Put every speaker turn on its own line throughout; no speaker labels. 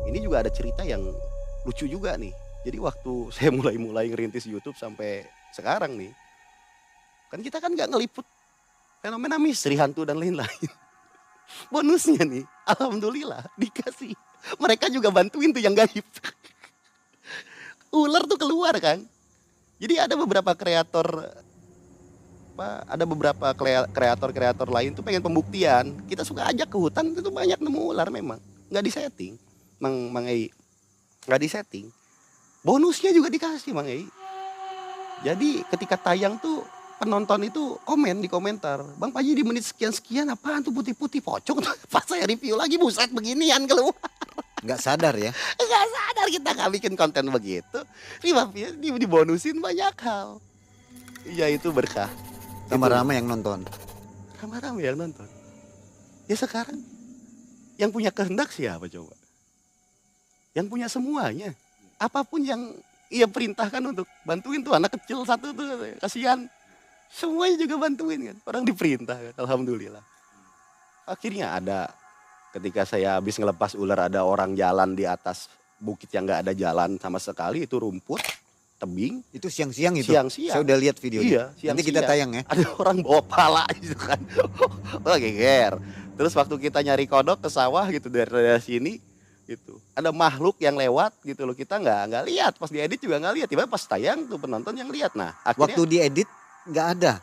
ini juga ada cerita yang lucu juga nih. Jadi waktu saya mulai ngerintis YouTube sampai sekarang nih, kan kita kan nggak ngeliput fenomena misteri, hantu dan lain-lain. Bonusnya nih, alhamdulillah dikasih. Mereka juga bantuin tuh yang gaib. Ular tuh keluar kan. Jadi ada beberapa kreator ada beberapa kreator-kreator lain tuh pengen pembuktian. Kita suka ajak ke hutan itu banyak nemu ular memang. Nggak disetting, Mang Ei. Nggak disetting. Bonusnya juga dikasih Mang Ei. Jadi ketika tayang tuh penonton itu komen di komentar, Bang Panji di menit sekian-sekian apaan tuh putih-putih pocong tuh. Pas saya review lagi buset beginian keluar.
Nggak sadar ya.
Nggak sadar kita nggak bikin konten begitu. Dibonusin banyak hal. Ya itu berkah.
Tambah ramai yang nonton.
Ramai-ramai yang nonton. Ya sekarang yang punya kehendak siapa coba? Yang punya semuanya. Apapun yang ia perintahkan untuk bantuin tuh anak kecil satu tuh kasihan. Semuanya juga bantuin kan. Orang diperintah kan. Alhamdulillah. Akhirnya ada ketika saya habis ngelepas ular ada orang jalan di atas bukit yang nggak ada jalan sama sekali, itu rumput, tebing.
Itu siang-siang itu.
Siang-siang.
Saya udah lihat videonya.
Iya,
Nanti kita tayang ya.
Ada orang bawa pala gitu kan. Wah geger. Terus waktu kita nyari kodok ke sawah gitu dari sini gitu. Ada makhluk yang lewat gitu loh. Kita nggak lihat, pas diedit juga nggak lihat. Tiba pas tayang tuh penonton yang lihat. Nah, akhirnya
Waktu diedit nggak ada.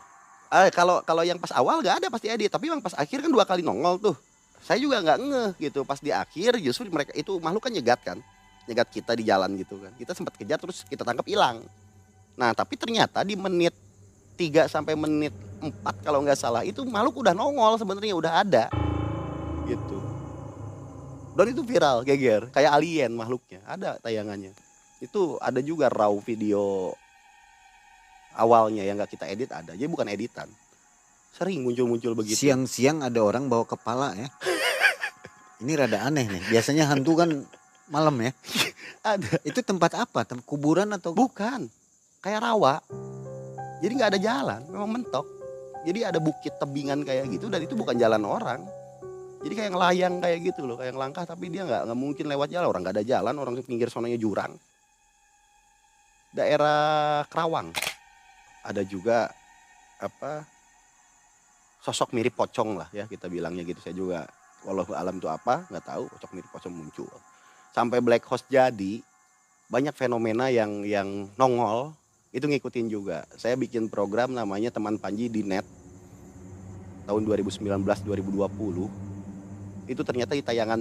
kalau yang pas awal nggak ada pas diedit, tapi yang pas akhir kan 2 kali nongol tuh. Saya juga nggak ngeh gitu. Pas di akhir justru mereka itu makhluk kan nyegat kan. Nyegat kita di jalan gitu kan. Kita sempat kejar terus kita tangkap hilang. Nah, tapi ternyata di menit 3 sampai menit 4 kalau nggak salah itu makhluk udah nongol sebenarnya udah ada. Gitu. Dan itu viral, geger, kayak alien makhluknya. Ada tayangannya. Itu ada juga raw video awalnya yang nggak kita edit ada. Jadi bukan editan. Sering muncul-muncul begitu.
Siang-siang ada orang bawa kepala ya. Ini rada aneh nih. Biasanya hantu kan malam ya.
Ada.
Itu tempat apa? Kuburan atau?
Bukan. Kayak rawa. Jadi nggak ada jalan, memang mentok. Jadi ada bukit tebingan kayak gitu dan itu bukan jalan orang. Jadi kayak ngelayang kayak gitu loh, kayak ngelangkah tapi dia nggak mungkin lewat jalan, orang nggak ada jalan, orang di pinggir sononya jurang. Daerah Kerawang. Ada juga sosok mirip pocong lah ya kita bilangnya gitu. Saya juga walau alam itu apa nggak tahu, sosok mirip pocong muncul. Sampai Black Host jadi banyak fenomena yang nongol itu ngikutin juga. Saya bikin program namanya Teman Panji di Net tahun 2019-2020. Itu ternyata di tayangan